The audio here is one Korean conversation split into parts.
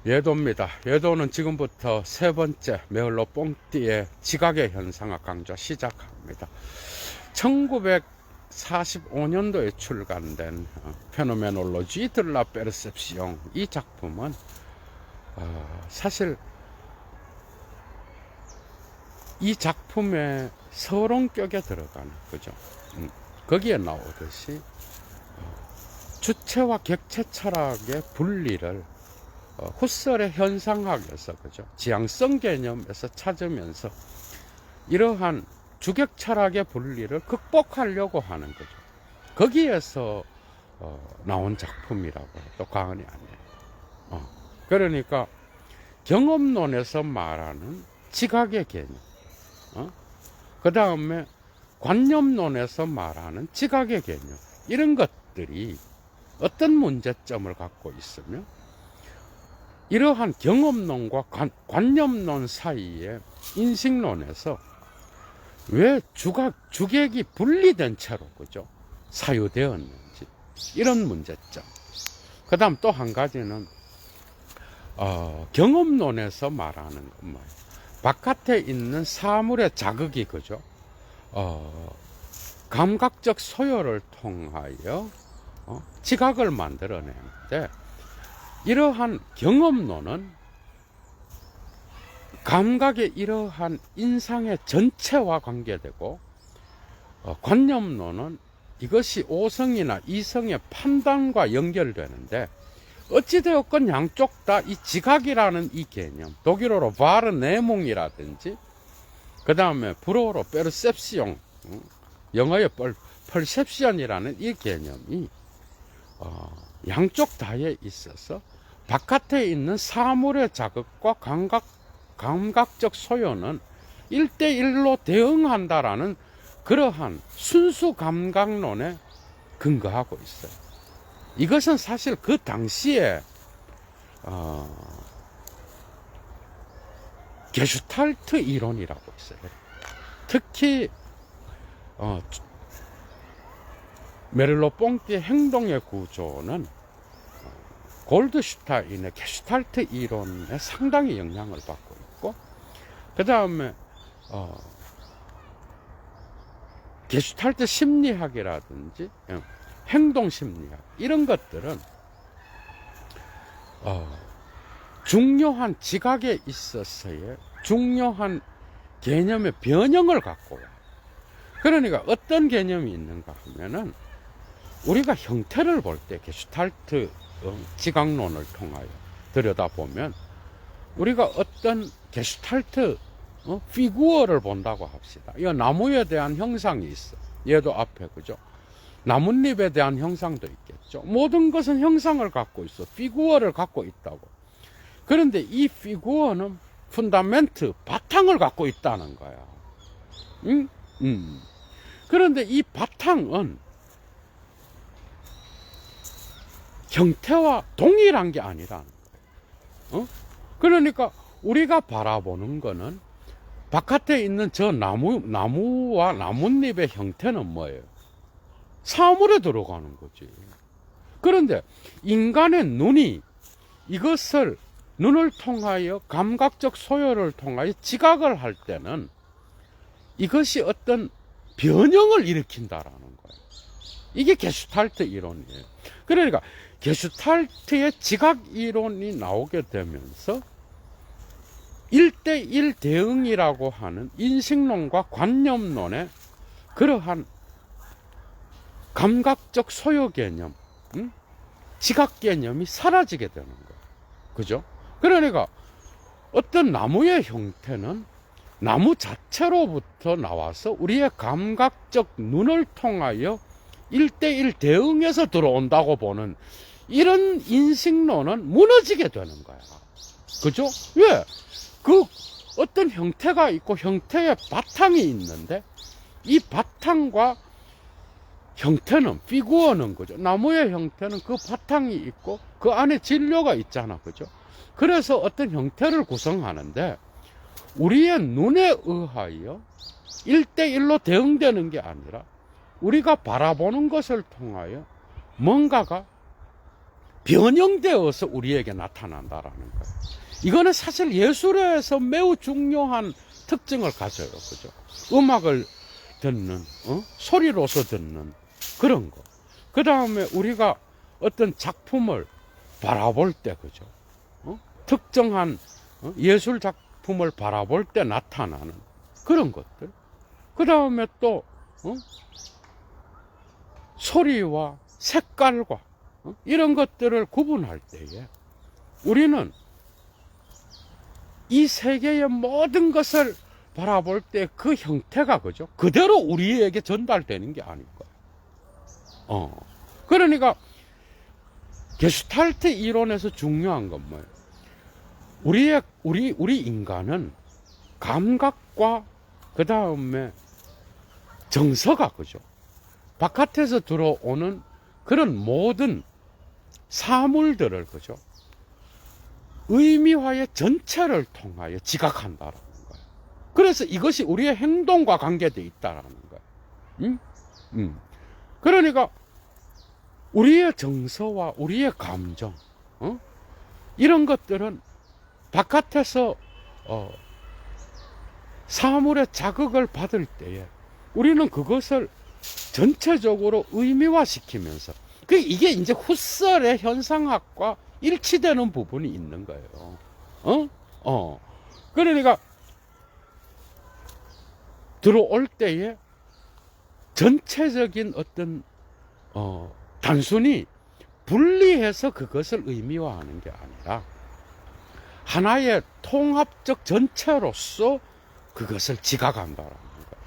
예도입니다. 예도는 지금부터 세 번째 메흘로 뽕띠의 지각의 현상을 강조 시작합니다. 1945년도에 출간된 페노메놀로지 들라 페르셉시옹, 이 작품은 사실 이 작품의 서론격에 들어가는 거죠. 거기에 나오듯이 주체와 객체 철학의 분리를 후설의 현상학에서, 그죠, 지향성 개념에서 찾으면서 이러한 주객 철학의 분리를 극복하려고 하는 거죠. 거기에서 나온 작품이라고 해도 과언이 아니에요. 그러니까 경험론에서 말하는 지각의 개념, 그 다음에 관념론에서 말하는 지각의 개념, 이런 것들이 어떤 문제점을 갖고 있으며, 이러한 경험론과 관념론 사이에 인식론에서 왜 주객이 분리된 채로, 그죠, 사유되었는지, 이런 문제점. 그 다음 또 한 가지는 경험론에서 말하는 건 뭐예요? 바깥에 있는 사물의 자극이, 그죠, 감각적 소요를 통하여 지각을 만들어내는데, 이러한 경험론은 감각의 이러한 인상의 전체와 관계되고, 관념론은 이것이 오성이나 이성의 판단과 연결되는데, 어찌되었건 양쪽 다 이 지각이라는 이 개념, 독일어로 바르네몽이라든지, 그 다음에 불어로 페르셉시옹, 영어의 펄셉션이라는 이 개념이 양쪽 다에 있어서 바깥에 있는 사물의 자극과 감각적 소요는 1대1로 대응한다라는 그러한 순수 감각론에 근거하고 있어요. 이것은 사실 그 당시에 게슈탈트 이론이라고 있어요. 특히 메를로 뽕띠의 행동의 구조는 골드슈타인의 게슈탈트 이론에 상당히 영향을 받고 있고, 그 다음에 게슈탈트 심리학이라든지 행동심리학, 이런 것들은 중요한 지각에 있어서의 중요한 개념의 변형을 갖고 와요. 그러니까 어떤 개념이 있는가 하면은, 우리가 형태를 볼 때 게슈탈트 지각론을 통하여 들여다보면, 우리가 어떤 게슈탈트 피구어를 본다고 합시다. 이 나무에 대한 형상이 있어. 얘도 앞에, 그죠, 나뭇잎에 대한 형상도 있겠죠. 모든 것은 형상을 갖고 있어. 피구어를 갖고 있다고. 그런데 이 피구어는 펀다멘트, 바탕을 갖고 있다는 거야. 그런데 이 바탕은 형태와 동일한 게 아니라는 거예요. 그러니까 우리가 바라보는 거는 바깥에 있는 저 나무와 나뭇잎의 형태는 뭐예요? 사물에 들어가는 거지. 그런데 인간의 눈이 이것을 눈을 통하여 감각적 소요를 통하여 지각을 할 때는 이것이 어떤 변형을 일으킨다라는 거예요. 이게 게슈탈트 이론이에요. 그러니까 게슈탈트의 지각 이론이 나오게 되면서 1대1 대응이라고 하는 인식론과 관념론의 그러한 감각적 소요 개념, 지각 개념이 사라지게 되는 거예요. 그죠? 그러니까 어떤 나무의 형태는 나무 자체로부터 나와서 우리의 감각적 눈을 통하여 1대1 대응해서 들어온다고 보는 이런 인식론은 무너지게 되는 거야. 그죠? 왜? 그 어떤 형태가 있고 형태의 바탕이 있는데, 이 바탕과 형태는, 피구어는, 그죠, 나무의 형태는 그 바탕이 있고 그 안에 진료가 있잖아. 그죠? 그래서 어떤 형태를 구성하는데, 우리의 눈에 의하여 1대1로 대응되는 게 아니라 우리가 바라보는 것을 통하여 뭔가가 변형되어서 우리에게 나타난다라는 거예요. 이거는 사실 예술에서 매우 중요한 특징을 가져요. 그죠? 음악을 듣는, 소리로서 듣는 그런 거. 그 다음에 우리가 어떤 작품을 바라볼 때, 그죠? 특정한 예술 작품을 바라볼 때 나타나는 그런 것들. 그 다음에 또, 소리와 색깔과 이런 것들을 구분할 때에 우리는 이 세계의 모든 것을 바라볼 때 그 형태가 그죠? 그대로 우리에게 전달되는 게 아닐 거예요. 그러니까 게슈탈트 이론에서 중요한 건 뭐예요? 우리 인간은 감각과 그 다음에 정서가 그죠? 바깥에서 들어오는 그런 모든 사물들을 그죠? 의미화의 전체를 통하여 지각한다라는 거예요. 그래서 이것이 우리의 행동과 관계되어 있다라는 거예요. 그러니까 우리의 정서와 우리의 감정, 이런 것들은 바깥에서 사물의 자극을 받을 때에 우리는 그것을 전체적으로 의미화시키면서 이게 이제 후설의 현상학과 일치되는 부분이 있는 거예요. 그러니까 들어올 때에 전체적인 어떤 단순히 분리해서 그것을 의미화하는 게 아니라 하나의 통합적 전체로서 그것을 지각한다라는 거예요.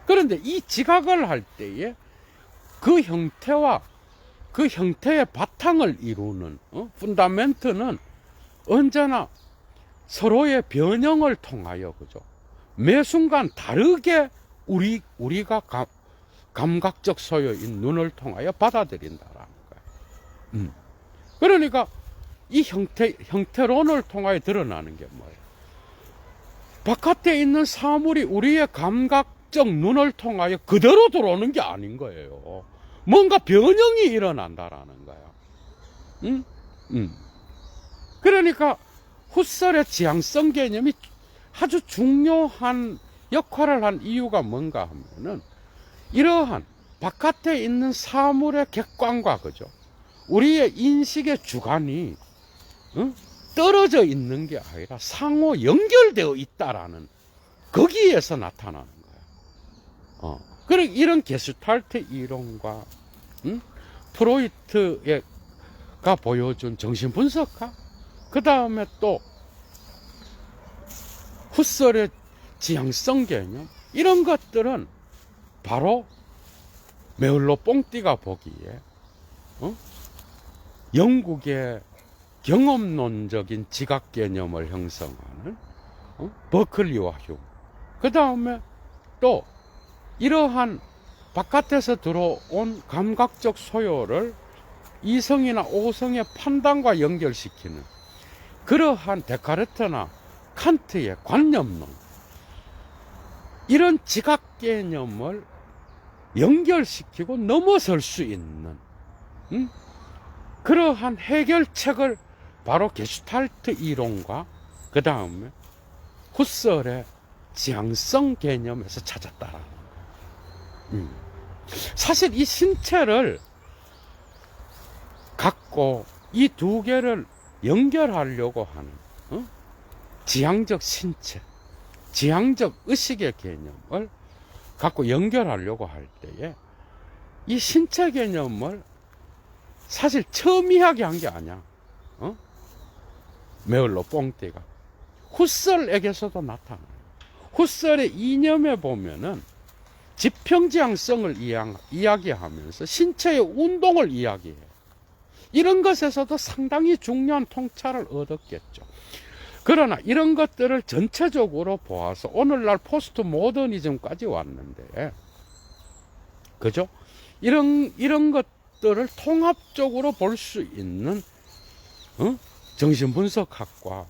그런데 이 지각을 할 때에 그 형태와 그 형태의 바탕을 이루는 펀다멘트는 언제나 서로의 변형을 통하여 그죠? 매 순간 다르게 우리가 감각적 소요인 눈을 통하여 받아들인다라는 거예요. 그러니까 이 형태론을 통하여 드러나는 게 뭐예요? 바깥에 있는 사물이 우리의 감각적 눈을 통하여 그대로 들어오는 게 아닌 거예요. 뭔가 변형이 일어난다라는 거예요. 그러니까 후설의 지향성 개념이 아주 중요한 역할을 한 이유가 뭔가 하면은 이러한 바깥에 있는 사물의 객관과 그죠? 우리의 인식의 주관이 떨어져 있는 게 아니라 상호 연결되어 있다라는 거기에서 나타나는 거예요. 그래 이런 게슈탈트 이론과 프로이트가 보여준 정신분석학, 그 다음에 또 후설의 지향성 개념, 이런 것들은 바로 메를로 뽕띠가 보기에 영국의 경험론적인 지각 개념을 형성하는 버클리와 휴, 그 다음에 또 이러한 바깥에서 들어온 감각적 소요를 이성이나 오성의 판단과 연결시키는 그러한 데카르트나 칸트의 관념론, 이런 지각 개념을 연결시키고 넘어설 수 있는 그러한 해결책을 바로 게슈탈트 이론과 그 다음에 후설의 지향성 개념에서 찾았다라는 거예요. 사실 이 신체를 갖고 이 두 개를 연결하려고 하는 지향적 신체, 지향적 의식의 개념을 갖고 연결하려고 할 때에 이 신체 개념을 사실 첨예하게 한 게 아니야. 메를로 뽕띠가 후설에게서도 나타나요. 후설의 이념에 보면은 지평지향성을 이야기하면서 신체의 운동을 이야기해. 이런 것에서도 상당히 중요한 통찰을 얻었겠죠. 그러나 이런 것들을 전체적으로 보아서 오늘날 포스트 모더니즘까지 왔는데, 그죠? 이런 것들을 통합적으로 볼 수 있는 정신분석학과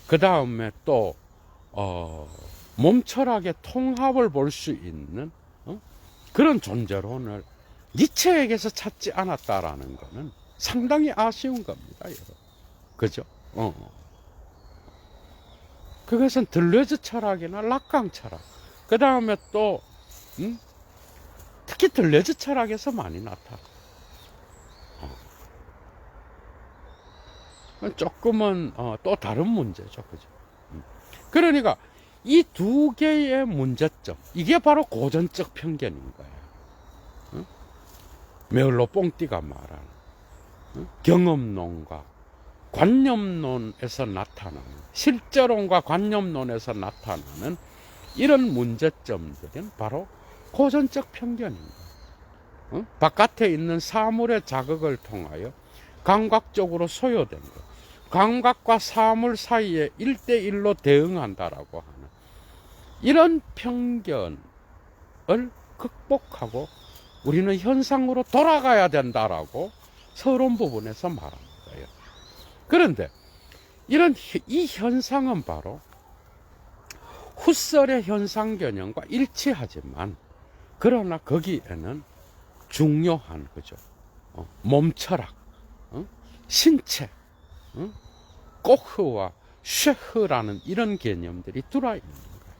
그 다음에 또 몸철학의 통합을 볼 수 있는 그런 존재론을 니체에게서 찾지 않았다라는 것은 상당히 아쉬운 겁니다, 여러분. 그죠? 그것은 들레즈 철학이나 락강 철학, 그 다음에 또 특히 들레즈 철학에서 많이 나타나. 조금은 또 다른 문제죠, 그죠? 그러니까 이 두 개의 문제점, 이게 바로 고전적 편견인 거예요. 메를로 뽕띠가 말하는 경험론과 관념론에서 나타나는, 실제론과 관념론에서 나타나는 이런 문제점들은 바로 고전적 편견입니다. 바깥에 있는 사물의 자극을 통하여 감각적으로 소요된 것, 감각과 사물 사이에 1대1로 대응한다라고 하는 이런 편견을 극복하고 우리는 현상으로 돌아가야 된다라고 서론 부분에서 말합니다. 그런데 이 현상은 바로 후설의 현상 개념과 일치하지만, 그러나 거기에는 중요한, 그죠? 몸철학, 신체, 코흐와 쉐흐라는 이런 개념들이 들어있는 거예요.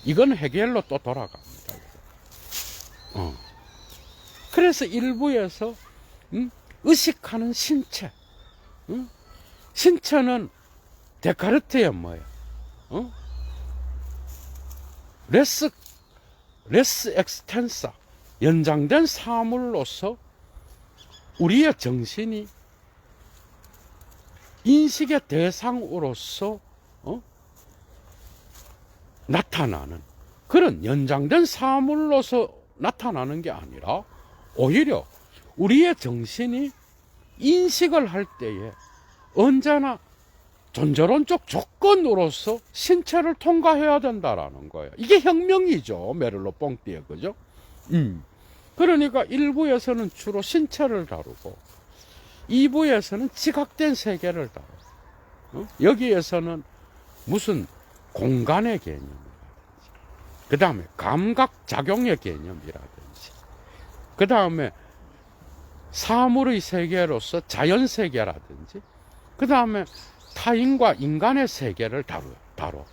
이건 해겔로 또 돌아갑니다. 그래서 일부에서 의식하는 신체, 신체는 데카르트의 뭐예요? 레스 엑스텐사, 연장된 사물로서 우리의 정신이 인식의 대상으로서 나타나는 그런 연장된 사물로서 나타나는 게 아니라, 오히려 우리의 정신이 인식을 할 때에 언제나 존재론적 조건으로서 신체를 통과해야 된다라는 거예요. 이게 혁명이죠, 메를로 뽕띠에, 그죠? 그러니까 1부에서는 주로 신체를 다루고 2부에서는 지각된 세계를 다루고, 여기에서는 무슨 공간의 개념이라든지, 그 다음에 감각작용의 개념이라든지, 그 다음에 사물의 세계로서 자연세계라든지, 그 다음에 타인과 인간의 세계를 다뤄.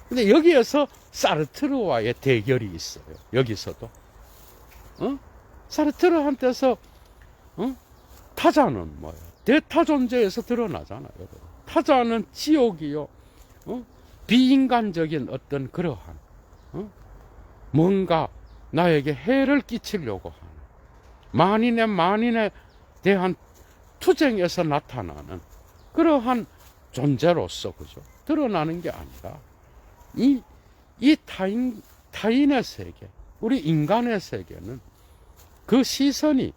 근데 여기에서 사르트르와의 대결이 있어요. 여기서도. 사르트르한테서, 타자는 뭐예요? 대타 존재에서 드러나잖아요. 타자는 지옥이요. 비인간적인 어떤 그러한, 뭔가 나에게 해를 끼치려고 하는, 만인에 대한 투쟁에서 나타나는 그러한 존재로서, 그죠? 드러나는 게 아니라, 이 타인의 세계, 우리 인간의 세계는 그 시선이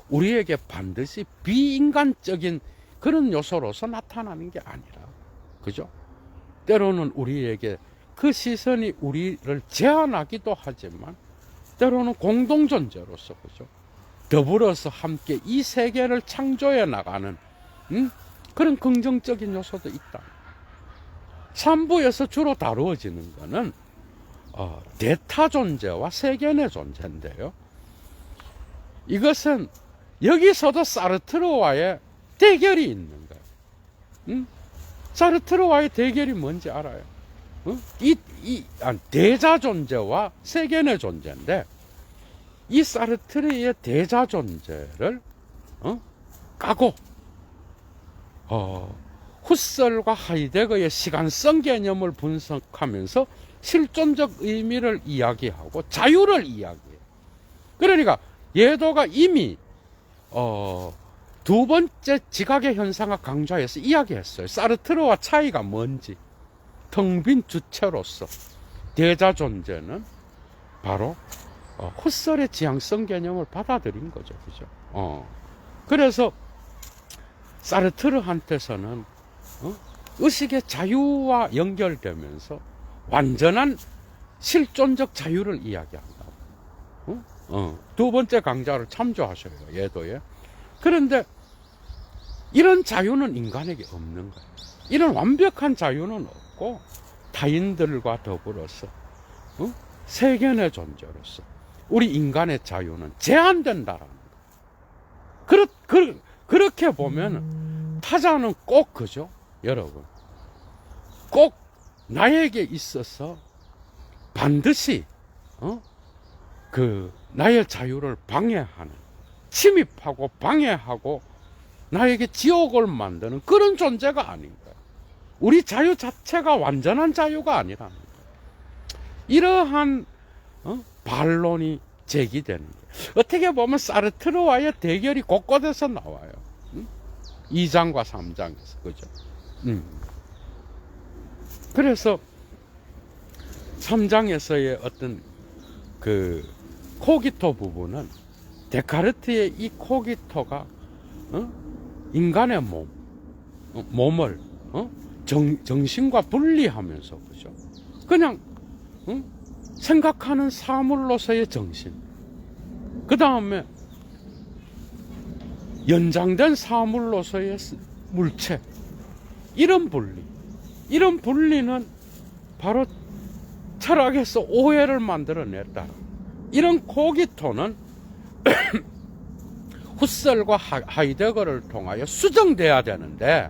우리에게 반드시 비인간적인 그런 요소로서 나타나는 게 아니라, 그죠? 때로는 우리에게 그 시선이 우리를 제한하기도 하지만, 때로는 공동존재로서, 그죠? 더불어서 함께 이 세계를 창조해 나가는, 그런 긍정적인 요소도 있다. 3부에서 주로 다루어지는 것은 대타 존재와 세견의 존재인데요. 이것은 여기서도 사르트르와의 대결이 있는 거예요. 사르트르와의 대결이 뭔지 알아요? 대자 존재와 세견의 존재인데, 이 사르트르의 대자 존재를 까고 후설과 하이데거의 시간성 개념을 분석하면서 실존적 의미를 이야기하고 자유를 이야기해요. 그러니까 예도가 이미 두 번째 지각의 현상을 강조해서 이야기했어요. 사르트르와 차이가 뭔지. 텅 빈 주체로서 대자 존재는 바로 후설의 지향성 개념을 받아들인 거죠. 그죠? 그래서 사르트르한테서는 의식의 자유와 연결되면서 완전한 실존적 자유를 이야기한다고. 두 번째 강좌를 참조하셔요, 예도에. 그런데 이런 자유는 인간에게 없는 거예요. 이런 완벽한 자유는 없고, 타인들과 더불어서 세견의 존재로서 우리 인간의 자유는 제한된다라는 거예요. 그렇게 보면 타자는 꼭 그죠? 여러분. 꼭 나에게 있어서 반드시, 나의 자유를 방해하는, 침입하고 방해하고 나에게 지옥을 만드는 그런 존재가 아닌가. 우리 자유 자체가 완전한 자유가 아니라는 거예요. 이러한 반론이 제기되는 거예요. 어떻게 보면 사르트르와의 대결이 곳곳에서 나와요. 2장과 3장에서. 그죠? 그래서 3장에서의 어떤 그 코기토 부분은 데카르트의 이 코기토가 인간의 몸을 정신과 분리하면서, 그죠? 그냥 생각하는 사물로서의 정신, 그 다음에 연장된 사물로서의 물체, 이런 분리는 바로 철학에서 오해를 만들어냈다. 이런 코기토는 후셀과 하이데거를 통하여 수정돼야 되는데,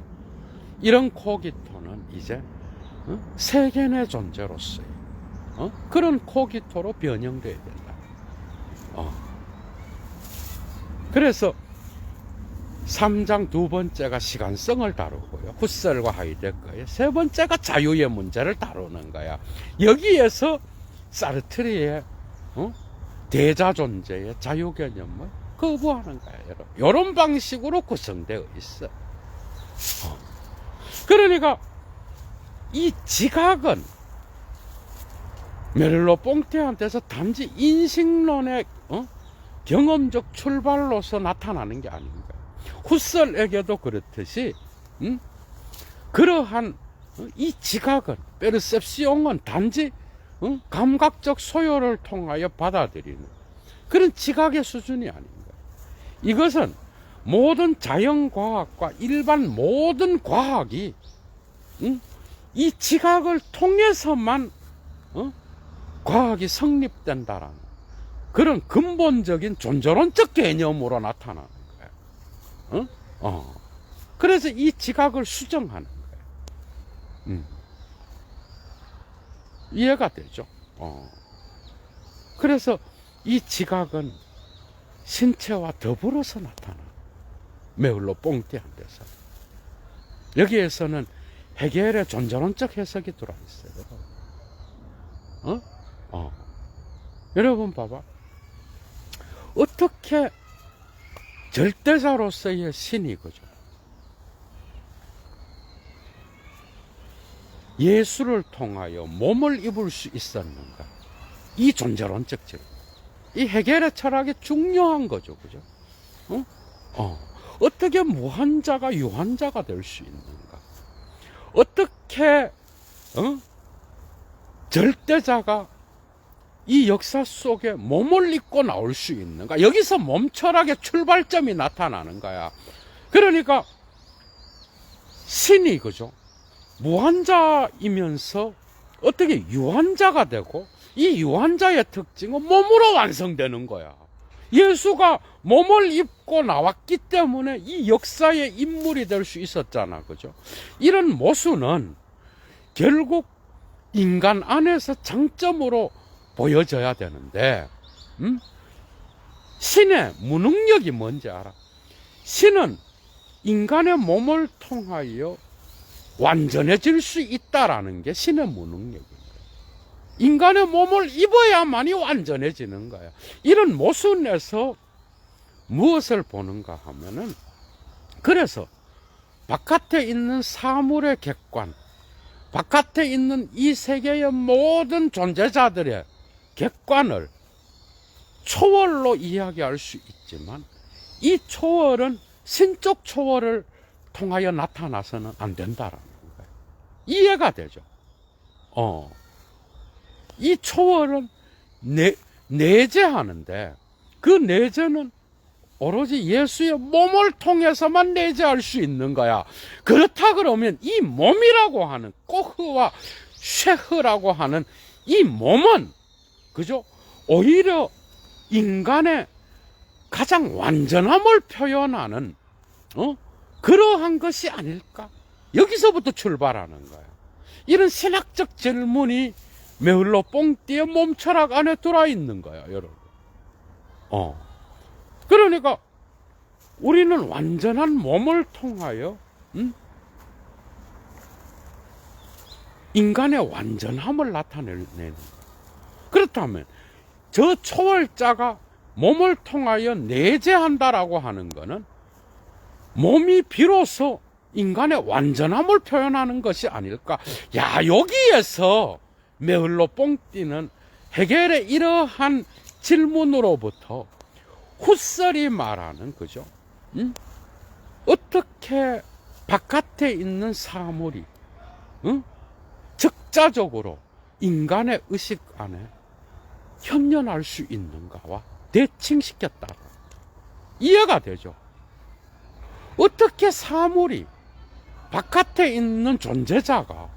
이런 코기토는 이제 세계의 존재로서의 그런 코기토로 변형돼야 된다. 그래서 3장 두 번째가 시간성을 다루고요, 후셀과 하이데거의 세 번째가 자유의 문제를 다루는 거야. 여기에서 사르트르의 대자 존재의 자유 개념을 거부하는 거야, 여러분. 이런 방식으로 구성되어 있어. 그러니까 이 지각은 메를로 뽕테한테서 단지 인식론의 경험적 출발로서 나타나는 게 아닌가. 후셀에게도 그렇듯이 그러한 이 지각은, 페르셉시옹은 단지 감각적 소요를 통하여 받아들이는 그런 지각의 수준이 아닌가. 이것은 모든 자연과학과 일반 모든 과학이 이 지각을 통해서만 과학이 성립된다라는 그런 근본적인 존재론적 개념으로 나타나는 거예요. 그래서 이 지각을 수정하는 거예요. 이해가 되죠? 그래서 이 지각은 신체와 더불어서 나타나. 메울로 뽕띠한 데서. 여기에서는 헤겔의 존재론적 해석이 들어와 있어요. 여러분 봐봐. 어떻게 절대자로서의 신이, 그죠? 예수를 통하여 몸을 입을 수 있었는가? 이 존재론적 질. 이 헤겔의 철학이 중요한 거죠, 그죠? 어떻게 무한자가 유한자가 될 수 있는가? 어떻게 절대자가 이 역사 속에 몸을 입고 나올 수 있는가? 여기서 몸 철학의 출발점이 나타나는 거야. 그러니까 신이, 그죠? 무한자이면서 어떻게 유한자가 되고, 이 유한자의 특징은 몸으로 완성되는 거야. 예수가 몸을 입고 나왔기 때문에 이 역사의 인물이 될 수 있었잖아, 그죠? 이런 모순은 결국 인간 안에서 장점으로 보여져야 되는데, 신의 무능력이 뭔지 알아? 신은 인간의 몸을 통하여 완전해질 수 있다라는 게 신의 무능력인 거야. 인간의 몸을 입어야만이 완전해지는 거야. 이런 모순에서 무엇을 보는가 하면은, 그래서 바깥에 있는 사물의 객관, 바깥에 있는 이 세계의 모든 존재자들의 객관을 초월로 이야기할 수 있지만, 이 초월은 신적 초월을 통하여 나타나서는 안 된다라는 거예요. 이해가 되죠? 이 초월은 내재하는데, 그 내재는 오로지 예수의 몸을 통해서만 내재할 수 있는 거야. 그렇다 그러면 이 몸이라고 하는, 꼬흐와 쉐흐라고 하는 이 몸은, 그죠? 오히려 인간의 가장 완전함을 표현하는 그러한 것이 아닐까? 여기서부터 출발하는 거야. 이런 신학적 질문이 메흘로 뽕띠의 몸철학 안에 들어있는 거야, 여러분. 그러니까 우리는 완전한 몸을 통하여 인간의 완전함을 나타내는 거야. 그렇다면 저 초월자가 몸을 통하여 내재한다라고 하는 것은 몸이 비로소 인간의 완전함을 표현하는 것이 아닐까? 야, 여기에서 메흘로 뽕띠는 헤겔의 이러한 질문으로부터 후설이 말하는, 그죠? 어떻게 바깥에 있는 사물이 적자적으로 인간의 의식 안에 현존할 수 있는가와 대칭시켰다. 이해가 되죠? 어떻게 사물이 바깥에 있는 존재자가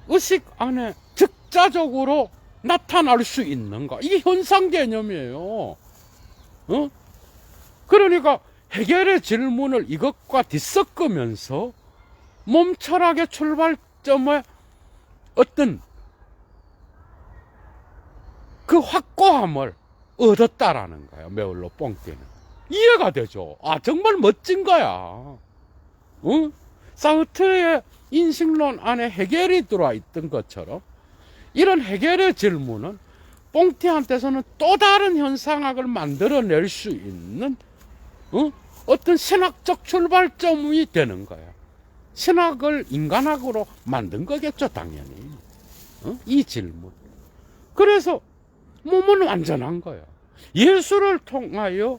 의식 안에 적자적으로 나타날 수 있는가? 이게 현상 개념이에요. 그러니까 헤겔의 질문을 이것과 뒤섞으면서 몸철학의 출발점에 어떤 그 확고함을 얻었다라는 거야, 메흘로 뽕띠는. 이해가 되죠? 아, 정말 멋진 거야. 사르트르의 인식론 안에 헤겔이 들어와 있던 것처럼 이런 헤겔의 질문은 뽕띠한테서는 또 다른 현상학을 만들어낼 수 있는 어떤 신학적 출발점이 되는 거야. 신학을 인간학으로 만든 거겠죠, 당연히. 이 질문. 그래서 몸은 완전한 거야. 예수를 통하여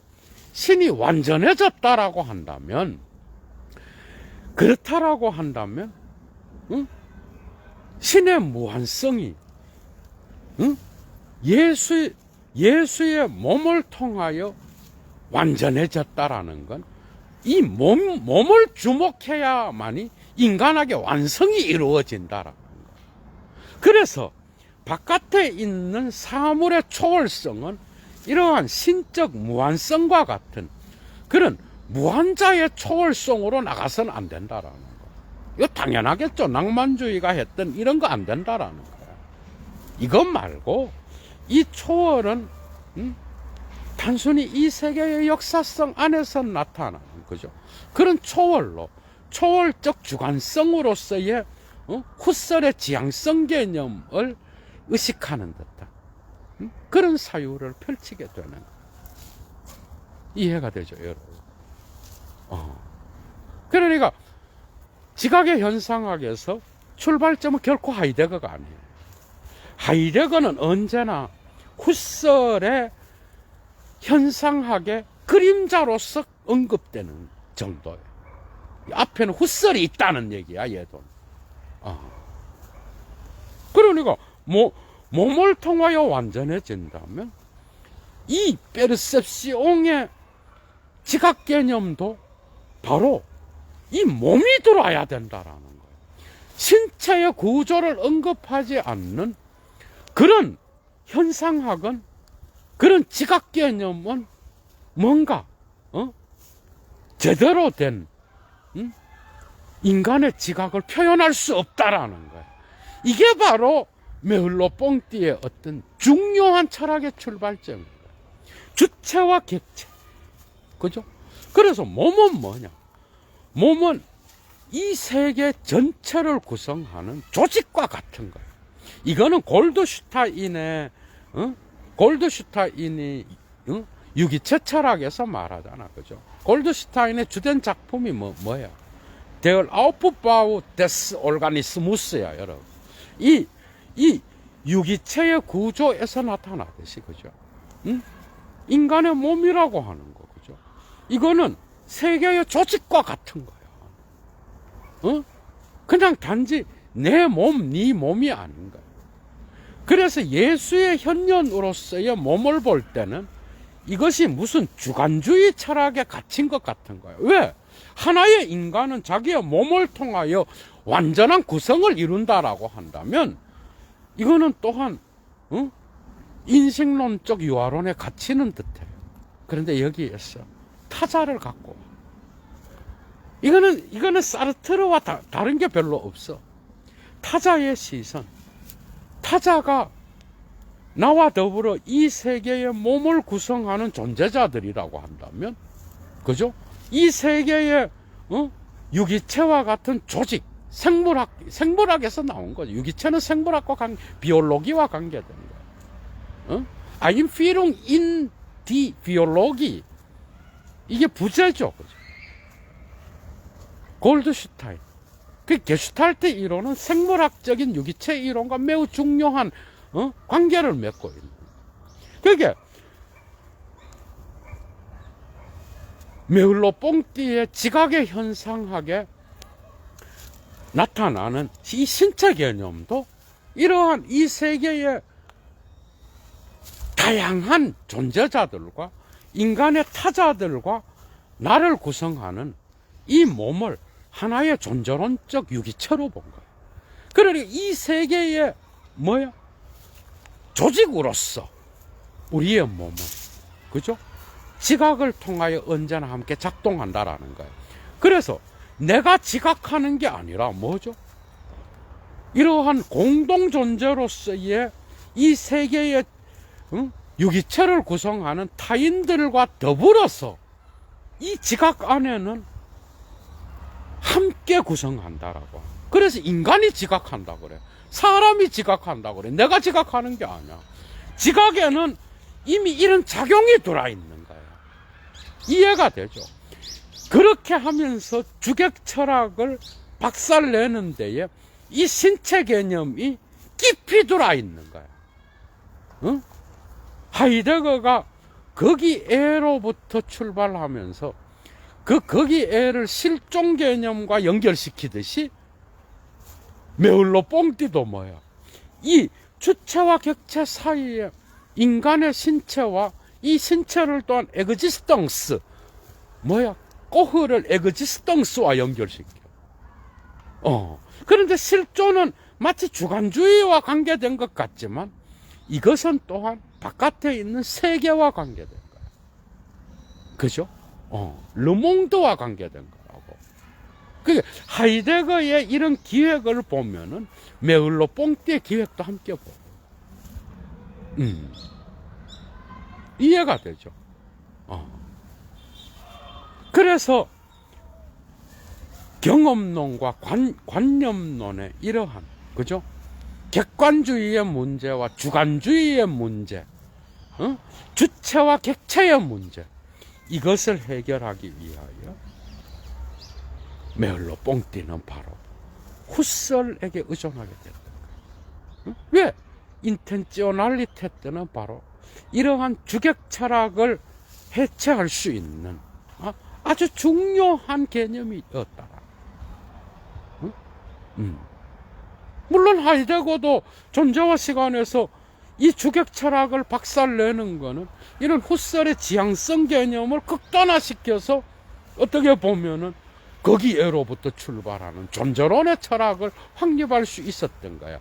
신이 완전해졌다라고 한다면, 그렇다라고 한다면, 신의 무한성이 예수의 몸을 통하여 완전해졌다라는 건 이 몸을 주목해야만이 인간에게 완성이 이루어진다라는 거. 그래서 바깥에 있는 사물의 초월성은 이러한 신적 무한성과 같은 그런 무한자의 초월성으로 나가서는 안 된다라는 거. 이거 당연하겠죠. 낭만주의가 했던 이런 거 안 된다라는 거야. 이것 말고 이 초월은 단순히 이 세계의 역사성 안에서 나타나는 거죠. 그런 초월로 초월적 주관성으로서의 후설의 지향성 개념을 의식하는 듯한 그런 사유를 펼치게 되는 거예요. 이해가 되죠, 여러분? 그러니까 지각의 현상학에서 출발점은 결코 하이데거가 아니에요. 하이데거는 언제나 후설의 현상학의 그림자로서 언급되는 정도예요. 앞에는 후설이 있다는 얘기야, 얘도. 그러니까 몸을 통하여 완전해진다면 이 페르셉시옹의 지각 개념도 바로 이 몸이 들어와야 된다라는 거예요. 신체의 구조를 언급하지 않는 그런 현상학은, 그런 지각 개념은 뭔가 제대로 된 인간의 지각을 표현할 수 없다라는 거예요. 이게 바로 메흘로 뽕띠의 어떤 중요한 철학의 출발점이에요. 주체와 객체. 그죠? 그래서 몸은 뭐냐? 몸은 이 세계 전체를 구성하는 조직과 같은 거예요. 이거는 골드슈타인이 유기체 철학에서 말하잖아. 그죠? 골드슈타인의 주된 작품이 뭐야? Der Aufbau des Organismus야, 여러분. 이 유기체의 구조에서 나타나듯이, 그죠? 인간의 몸이라고 하는 거, 그죠? 이거는 세계의 조직과 같은 거야. 그냥 단지 내 몸, 네 몸이 아닌 거야. 그래서 예수의 현현으로서의 몸을 볼 때는 이것이 무슨 주관주의 철학에 갇힌 것 같은 거예요. 왜? 하나의 인간은 자기의 몸을 통하여 완전한 구성을 이룬다라고 한다면 이거는 또한 인식론적 유화론에 갇히는 듯해요. 그런데 여기에서 타자를 갖고 와. 이거는 사르트르와 다른 게 별로 없어. 타자의 시선. 타자가 나와 더불어 이 세계의 몸을 구성하는 존재자들이라고 한다면, 그죠? 이 세계의 유기체와 같은 조직, 생물학에서 나온 거죠. 유기체는 생물학과 비올로기와 관계된 거예요. Einführung in die Biologie. 이게 부제죠. 그죠? 골드슈타인. 그 게슈탈트 이론은 생물학적인 유기체 이론과 매우 중요한 관계를 맺고 있는. 그게 메흘로뽕띠의 지각의 현상학에 나타나는 이 신체 개념도 이러한 이 세계의 다양한 존재자들과 인간의 타자들과 나를 구성하는 이 몸을 하나의 존재론적 유기체로 본 거예요. 그러니까 이 세계의 조직으로서 우리의 몸은, 그죠? 지각을 통하여 언제나 함께 작동한다라는 거예요. 그래서 내가 지각하는 게 아니라 뭐죠? 이러한 공동 존재로서의 이 세계의 유기체를 구성하는 타인들과 더불어서 이 지각 안에는 함께 구성한다라고. 그래서 인간이 지각한다 그래. 사람이 지각한다 그래. 내가 지각하는 게 아니야. 지각에는 이미 이런 작용이 들어있는 거야. 이해가 되죠? 그렇게 하면서 주객 철학을 박살내는 데에 이 신체 개념이 깊이 들어있는 거야. 응? 하이데거가 거기에로부터 출발하면서 거기에를 실존 개념과 연결시키듯이 메흘로뽕띠도 뭐야? 이 주체와 객체 사이에 인간의 신체와 이 신체를 또한 에그지스턴스, 꼬흐를 에그지스턴스와 연결시켜. 그런데 실존은 마치 주관주의와 관계된 것 같지만 이것은 또한 바깥에 있는 세계와 관계된 거야. 그죠? 르몽드와 관계된 거라고. 그러니까 하이데거의 이런 기획을 보면은 메흘로뽕띠의 기획도 함께 보고. 이해가 되죠? 그래서 경험론과 관념론의 이러한, 그죠? 객관주의의 문제와 주관주의의 문제, 주체와 객체의 문제, 이것을 해결하기 위하여 메흘로뽕띠는 바로 후설에게 의존하게 됐다. 왜? 인텐지오날리테 때는 바로 이러한 주객 철학을 해체할 수 있는 아주 중요한 개념이었다. 물론 하이데거도 존재와 시간에서 이 주객 철학을 박살내는 거는 이런 후설의 지향성 개념을 극단화시켜서 어떻게 보면은 거기에로부터 출발하는 존재론의 철학을 확립할 수 있었던 거야.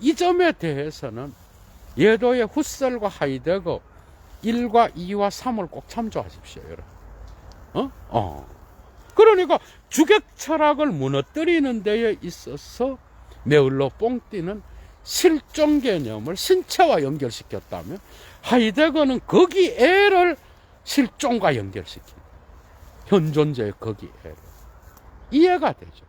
이 점에 대해서는 예도의 후설과 하이데거 1과 2와 3을 꼭 참조하십시오, 여러분. 그러니까 주객 철학을 무너뜨리는 데에 있어서 메흘로뽕띠는 실존 개념을 신체와 연결시켰다면 하이데거는 거기에를 실존과 연결시킨 현존제의 거기에를. 이해가 되죠?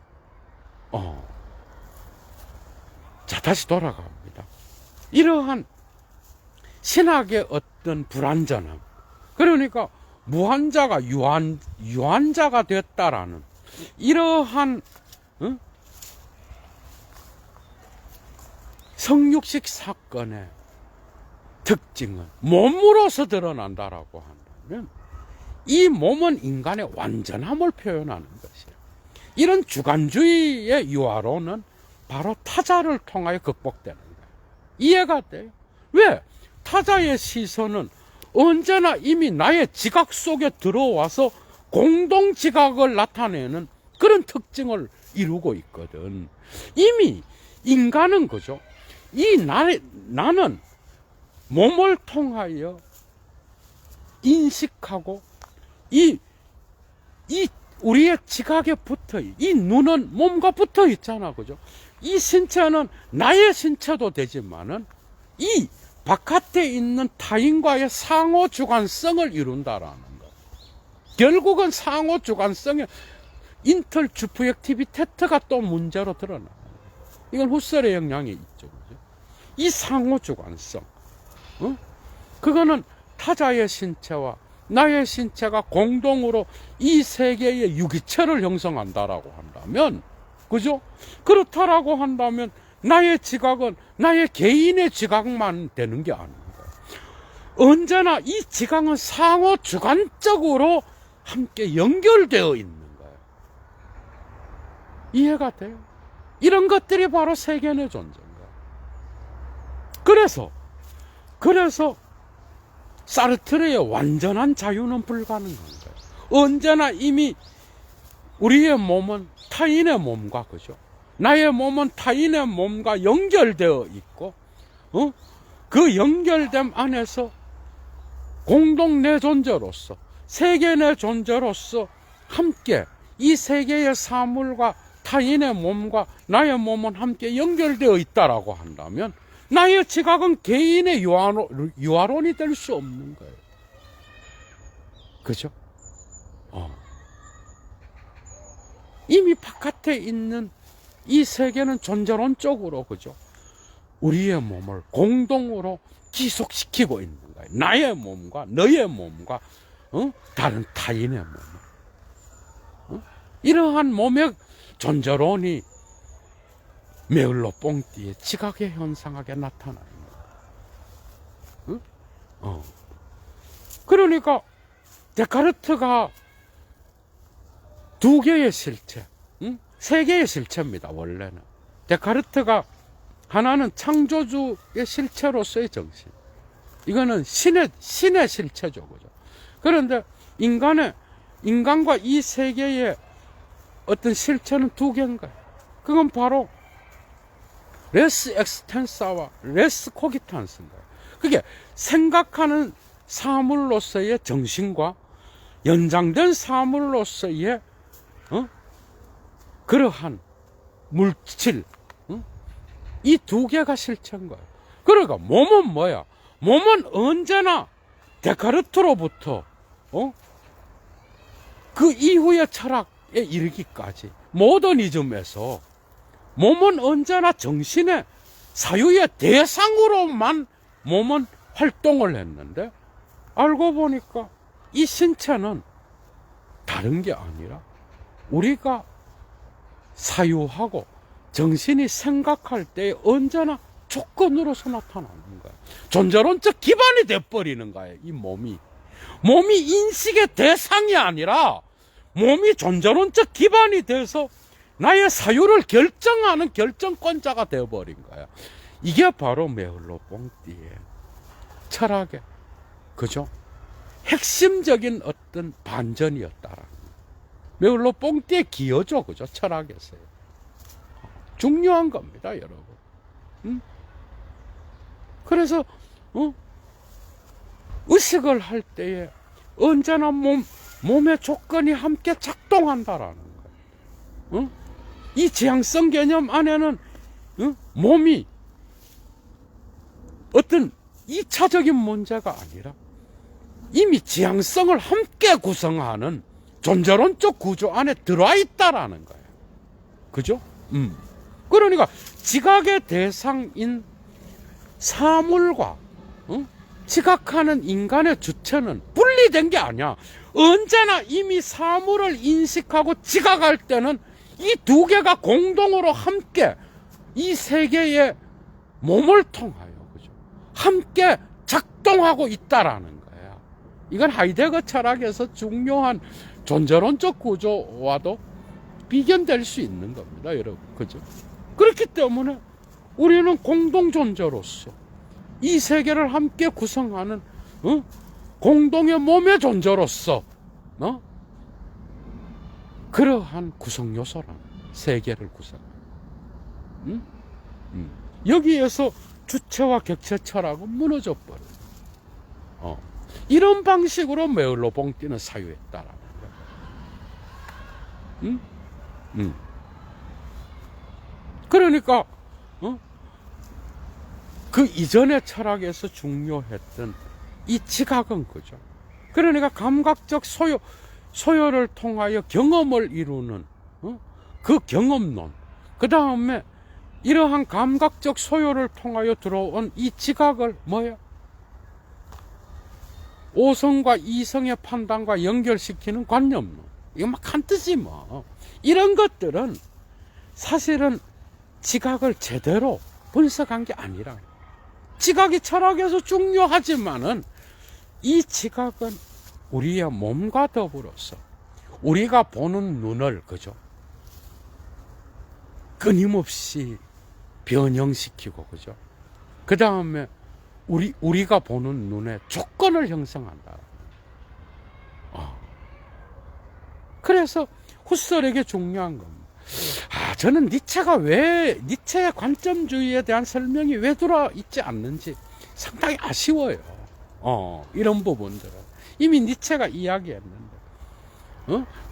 자, 다시 돌아갑니다. 이러한 신학의 어떤 불완전함, 그러니까 무한자가 유한자가 됐다라는 이러한 성육식 사건의 특징은 몸으로서 드러난다라고 한다면 이 몸은 인간의 완전함을 표현하는 것이에요. 이런 주관주의의 유화로는 바로 타자를 통하여 극복되는 거예요. 이해가 돼요? 왜? 타자의 시선은 언제나 이미 나의 지각 속에 들어와서 공동 지각을 나타내는 그런 특징을 이루고 있거든. 이미 인간은, 그죠? 나는 몸을 통하여 인식하고 이 우리의 지각에 붙어 이 눈은 몸과 붙어 있잖아, 그죠? 이 신체는 나의 신체도 되지만은 이 바깥에 있는 타인과의 상호 주관성을 이룬다라는 거. 결국은 상호 주관성의 인터 주프젝티비테트가 또 문제로 드러나. 이건 후설의 영향이 있죠, 그죠? 이 상호 주관성, 그거는 타자의 신체와 나의 신체가 공동으로 이 세계의 유기체를 형성한다라고 한다면, 그죠? 그렇다라고 한다면 나의 지각은 나의 개인의 지각만 되는 게 아닌 거예요. 언제나 이 지각은 상호 주관적으로 함께 연결되어 있는 거예요. 이해가 돼요? 이런 것들이 바로 세계의 존재인 거예요. 그래서 사르트르의 완전한 자유는 불가능한 거예요. 언제나 이미 우리의 몸은 타인의 몸과, 그죠? 나의 몸은 타인의 몸과 연결되어 있고, 그 연결됨 안에서 공동 내 존재로서, 세계 내 존재로서 함께 이 세계의 사물과 타인의 몸과 나의 몸은 함께 연결되어 있다라고 한다면 나의 지각은 개인의 유아론이 될 수 없는 거예요. 그죠? 이미 바깥에 있는 이 세계는 존재론적으로, 그죠? 우리의 몸을 공동으로 지속시키고 있는 거예요. 나의 몸과 너의 몸과 다른 타인의 몸. 이러한 몸의 존재론이 메흘로 뽕띠의 지각의 현상하게 나타나는 거예요. 그러니까 데카르트가 두 개의 실체, 세 개의 실체입니다, 원래는. 데카르트가 하나는 창조주의 실체로서의 정신. 이거는 신의 실체죠, 그죠? 그런데 인간과 이 세계의 어떤 실체는 두 개인 거예요. 그건 바로 레스 엑스텐사와 레스 코기탄스인 거예요. 그게 생각하는 사물로서의 정신과 연장된 사물로서의 그러한 물질, 이 두 개가 실체인 거예요. 그러니까 몸은 뭐야? 몸은 언제나 데카르트로부터 그 이후의 철학에 이르기까지 모더니즘에서 몸은 언제나 정신의 사유의 대상으로만 몸은 활동을 했는데, 알고 보니까 이 신체는 다른 게 아니라 우리가 사유하고 정신이 생각할 때 언제나 조건으로서 나타나는 거예요. 존재론적 기반이 돼버리는 거예요, 이 몸이. 몸이 인식의 대상이 아니라 몸이 존재론적 기반이 돼서 나의 사유를 결정하는 결정권자가 되어버린 거야. 이게 바로 메흘로 뽕띠의 철학의, 그죠? 핵심적인 어떤 반전이었다라는 거예요. 메흘로 뽕띠의 기여죠, 그죠? 철학에서요. 중요한 겁니다, 여러분. 그래서 의식을 할 때에 언제나 몸의 조건이 함께 작동한다라는 거예요. 이 지향성 개념 안에는 몸이 어떤 2차적인 문제가 아니라 이미 지향성을 함께 구성하는 존재론적 구조 안에 들어와 있다라는 거예요. 그죠? 그러니까 지각의 대상인 사물과 지각하는 인간의 주체는 분리된 게 아니야. 언제나 이미 사물을 인식하고 지각할 때는 이 두 개가 공동으로 함께 이 세계의 몸을 통하여, 그죠? 함께 작동하고 있다라는 거야. 이건 하이데거 철학에서 중요한 존재론적 구조와도 비견될 수 있는 겁니다, 여러분. 그죠? 그렇기 때문에 우리는 공동 존재로서 이 세계를 함께 구성하는 공동의 몸의 존재로서 그러한 구성 요소라는 세계를 구성하는 여기에서 주체와 객체 철학은 무너져 버려요. 이런 방식으로 메흘로봉띠는 사유했다라는 거예요. 응? 응. 그러니까 그 이전의 철학에서 중요했던 이 지각은 그죠. 그러니까 감각적 소요를 통하여 경험을 이루는 그 경험론, 그 다음에 이러한 감각적 소요를 통하여 들어온 이 지각을 뭐예요? 오성과 이성의 판단과 연결시키는 관념론. 이거 막 칸트지 뭐. 이런 것들은 사실은 지각을 제대로 분석한 게 아니라, 지각이 철학에서 중요하지만은 이 지각은 우리의 몸과 더불어서 우리가 보는 눈을, 그죠? 끊임없이 변형시키고, 그죠? 그 다음에 우리가 보는 눈에 조건을 형성한다. 그래서 후설에게 중요한 겁니다. 저는 니체의 관점주의에 대한 설명이 왜 들어있지 않는지 상당히 아쉬워요. 이런 부분들은. 이미 니체가 이야기했는데.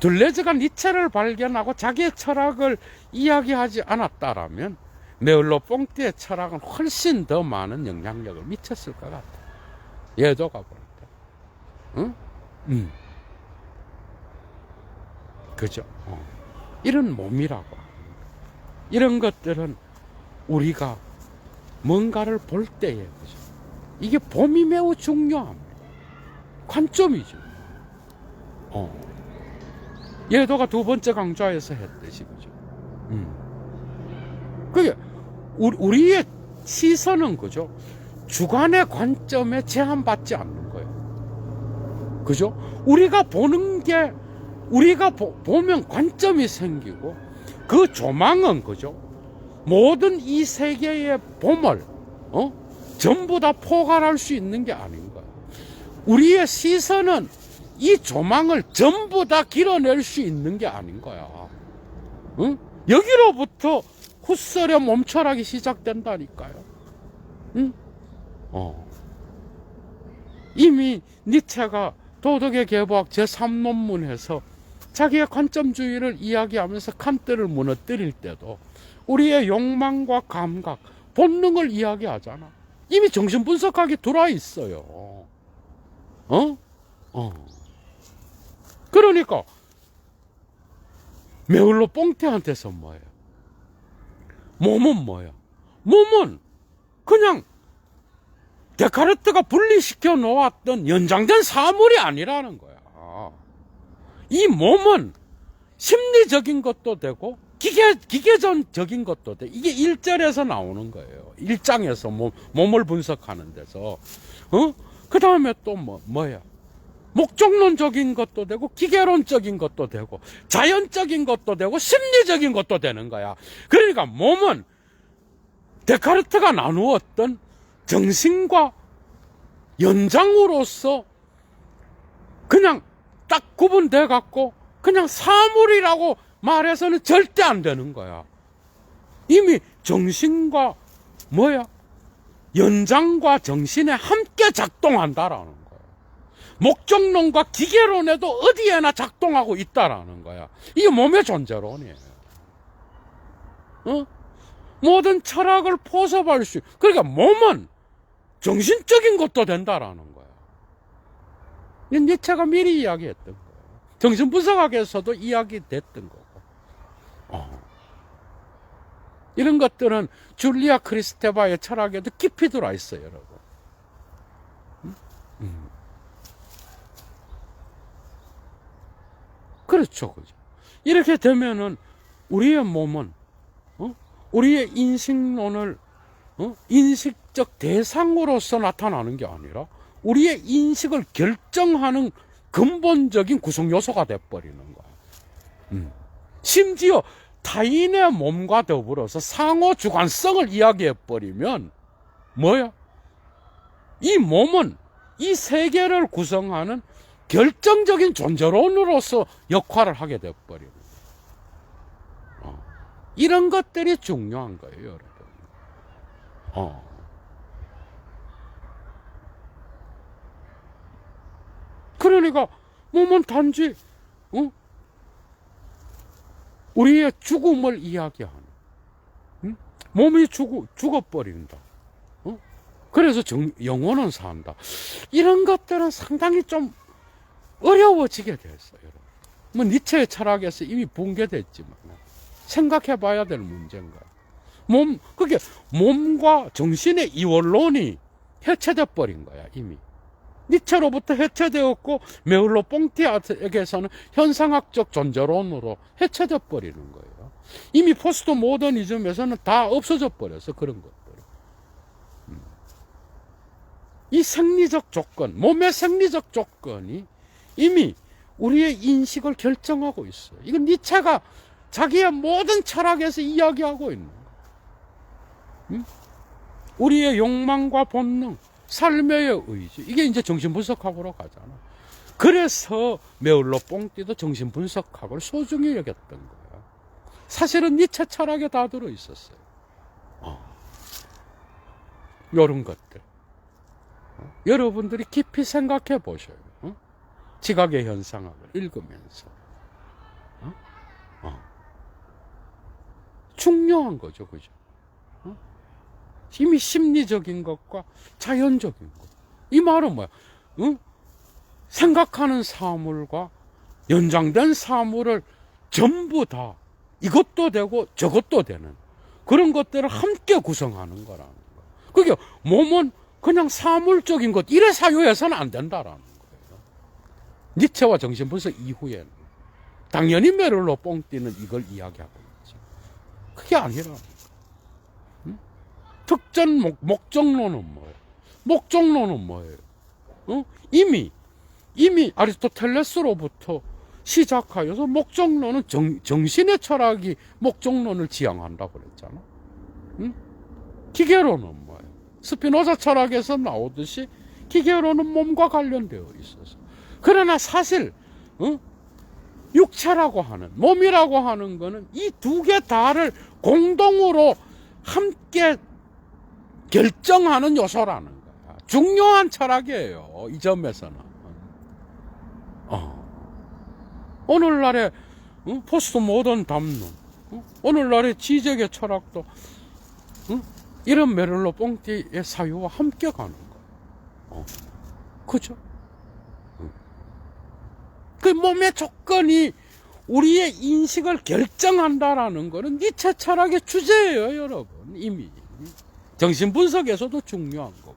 둘레즈가 니체를 발견하고 자기의 철학을 이야기하지 않았다라면 메흘로봉띠의 철학은 훨씬 더 많은 영향력을 미쳤을 것 같아요. 예도가 볼 때. 그죠? 이런 몸이라고 합니다. 이런 것들은 우리가 뭔가를 볼 때에, 그죠? 이게 봄이 매우 중요합니다. 관점이죠. 예도가 두 번째 강좌에서 했듯이, 그죠? 그게 우리의 시선은, 그죠? 주관의 관점에 제한받지 않는 거예요. 그죠? 우리가 보는 게, 우리가 보면 관점이 생기고, 그 조망은, 그죠? 모든 이 세계의 봄을 전부 다 포괄할 수 있는 게 아닌 거예요. 우리의 시선은 이 조망을 전부 다 길어낼 수 있는 게 아닌 거야. 여기로부터 후설의 몸철학이 시작된다니까요. 이미 니체가 도덕의 개보학 제3논문에서 자기의 관점주의를 이야기하면서 칸트를 무너뜨릴 때도 우리의 욕망과 감각, 본능을 이야기하잖아. 이미 정신분석학이 들어와 있어요. 그러니까 메흘로봉띠한테서 뭐예요? 몸은 뭐야? 몸은 그냥 데카르트가 분리시켜 놓았던 연장된 사물이 아니라는 거야. 이 몸은 심리적인 것도 되고 기계전적인 것도 돼. 이게 1절에서 나오는 거예요. 1장에서 몸을 분석하는 데서. 그 다음에 또 뭐야? 목적론적인 것도 되고 기계론적인 것도 되고 자연적인 것도 되고 심리적인 것도 되는 거야. 그러니까 몸은 데카르트가 나누었던 정신과 연장으로서 그냥 딱 구분돼 갖고 그냥 사물이라고 말해서는 절대 안 되는 거야. 이미 정신과 연장과 정신에 함께 작동한다라는 거야. 목적론과 기계론에도 어디에나 작동하고 있다라는 거야. 이게 몸의 존재론이에요. 모든 철학을 포섭할 수, 그러니까 몸은 정신적인 것도 된다라는 거야. 니체가 미리 이야기했던 거예요. 정신분석학에서도 이야기됐던 거고. 이런 것들은 줄리아 크리스테바의 철학에도 깊이 들어와 있어요, 여러분. 그렇죠, 그죠? 이렇게 되면은 우리의 몸은 우리의 인식론을 인식적 대상으로서 나타나는 게 아니라 우리의 인식을 결정하는 근본적인 구성 요소가 돼버리는 거야. 심지어 타인의 몸과 더불어서 상호 주관성을 이야기해버리면 이 몸은 이 세계를 구성하는 결정적인 존재론으로서 역할을 하게 돼버리는 거야. 이런 것들이 중요한 거예요, 여러분. 그러니까 몸은 단지 우리의 죽음을 이야기하는, 몸이 죽어버린다. 그래서 영혼은 산다. 이런 것들은 상당히 좀 어려워지게 됐어요. 뭐 니체의 철학에서 이미 붕괴됐지만 생각해 봐야 될 문제인 거야. 그게 몸과 정신의 이원론이 해체돼 버린 거야, 이미. 니체로부터 해체되었고, 메울로 뽕티에게서는 현상학적 존재론으로 해체돼 버리는 거예요. 이미 포스트 모더니즘에서는 다 없어져 버렸어, 그런 것들. 이 생리적 조건, 몸의 생리적 조건이 이미 우리의 인식을 결정하고 있어요. 이건 니체가 자기의 모든 철학에서 이야기하고 있는 거예요. 우리의 욕망과 본능, 삶의 의지, 이게 이제 정신분석학으로 가잖아. 그래서 메울로 뽕띠도 정신분석학을 소중히 여겼던 거야. 사실은 니체 철학에 다 들어있었어요. 이런 것들. 여러분들이 깊이 생각해 보셔요. 지각의 현상학을 읽으면서. 중요한 거죠, 그죠? 이미 심리적인 것과 자연적인 것. 이 말은 뭐야? 생각하는 사물과 연장된 사물을 전부 다 이것도 되고 저것도 되는 그런 것들을 함께 구성하는 거라는 거. 그게 몸은 그냥 사물적인 것, 이래 사유해서는 안 된다라는 거예요. 니체와 정신분석 이후에는 당연히 메를로 뽕띠는 이걸 이야기하고 있지. 그게 아니라 특전 목적론은 뭐예요? 목적론은 뭐예요? 이미 아리스토텔레스로부터 시작하여서 목적론은 정신의 철학이 목적론을 지향한다고 그랬잖아. 기계론은 뭐예요? 스피노자 철학에서 나오듯이 기계론은 몸과 관련되어 있어서. 그러나 사실 육체라고 하는, 몸이라고 하는 거는 이 두 개 다를 공동으로 함께 결정하는 요소라는 거야. 중요한 철학이에요, 이 점에서는. 오늘날의 포스트 모던 담론, 오늘날의 지적의 철학도 이런 메를로 뽕띠의 사유와 함께 가는 거예요. 그죠? 그 몸의 조건이 우리의 인식을 결정한다라는 거는 니체 철학의 주제예요, 여러분. 이미 정신분석에서도 중요한 거고.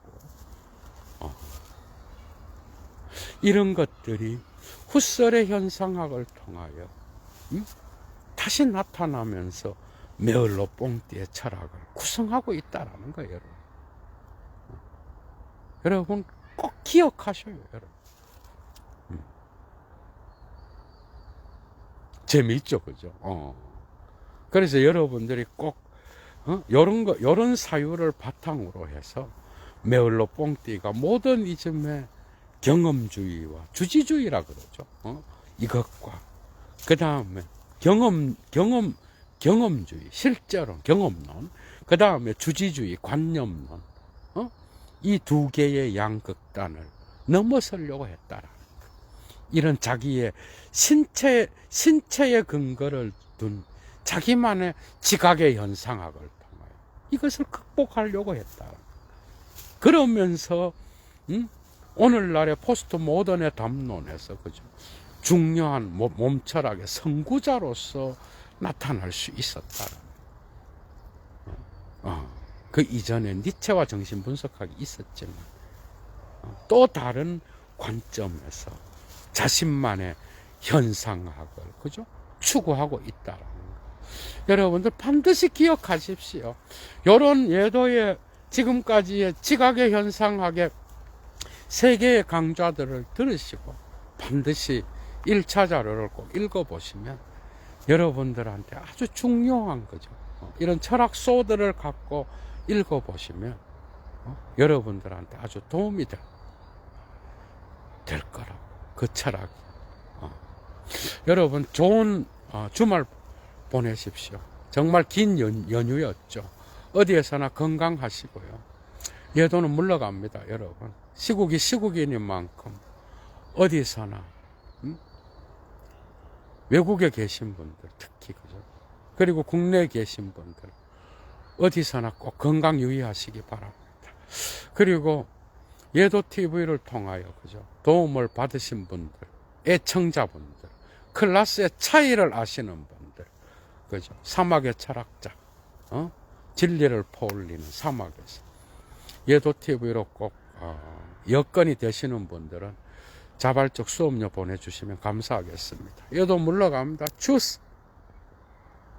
이런 것들이 후설의 현상학을 통하여 다시 나타나면서 메을로 뽕띠의 철학을 구성하고 있다라는 거예요, 여러분. 여러분 꼭 기억하셔요, 여러분. 재미있죠, 그죠? 그래서 여러분들이 꼭 요런 사유를 바탕으로 해서 메을로 뽕띠가 모더니즘의 경험주의와 주지주의라 그러죠. 이것과 그 다음에 경험주의, 실제론, 경험론, 그 다음에 주지주의, 관념론, 이 두 개의 양극단을 넘어서려고 했다라는 거. 이런 자기의 신체의 근거를 둔 자기만의 지각의 현상학을 통하여 이것을 극복하려고 했다. 그러면서 오늘날의 포스트 모던의 담론에서 그죠, 중요한 몸철학의 선구자로서 나타날 수 있었다. 그 이전에 니체와 정신분석학이 있었지만 또 다른 관점에서 자신만의 현상학을 그죠, 추구하고 있다라는 거. 여러분들 반드시 기억하십시오. 이런 예도의 지금까지의 지각의 현상학의 세 개의 강좌들을 들으시고 반드시 1차 자료를 꼭 읽어보시면 여러분들한테 아주 중요한 거죠. 이런 철학 소들을 갖고 읽어보시면 여러분들한테 아주 도움이 될 거라고. 그 철학이. 여러분 좋은 주말 보내십시오. 정말 긴 연휴였죠. 어디에서나 건강하시고요. 예도는 물러갑니다, 여러분. 시국이 시국이니만큼 어디서나, 외국에 계신 분들, 특히, 그죠? 그리고 국내에 계신 분들, 어디서나 꼭 건강 유의하시기 바랍니다. 그리고 예도 TV를 통하여, 그죠? 도움을 받으신 분들, 애청자분들, 클래스의 차이를 아시는 분들, 그죠? 사막의 철학자, 진리를 퍼올리는 사막에서 예도 TV로 꼭 여건이 되시는 분들은 자발적 수업료 보내주시면 감사하겠습니다. 예도 물러갑니다. 주스!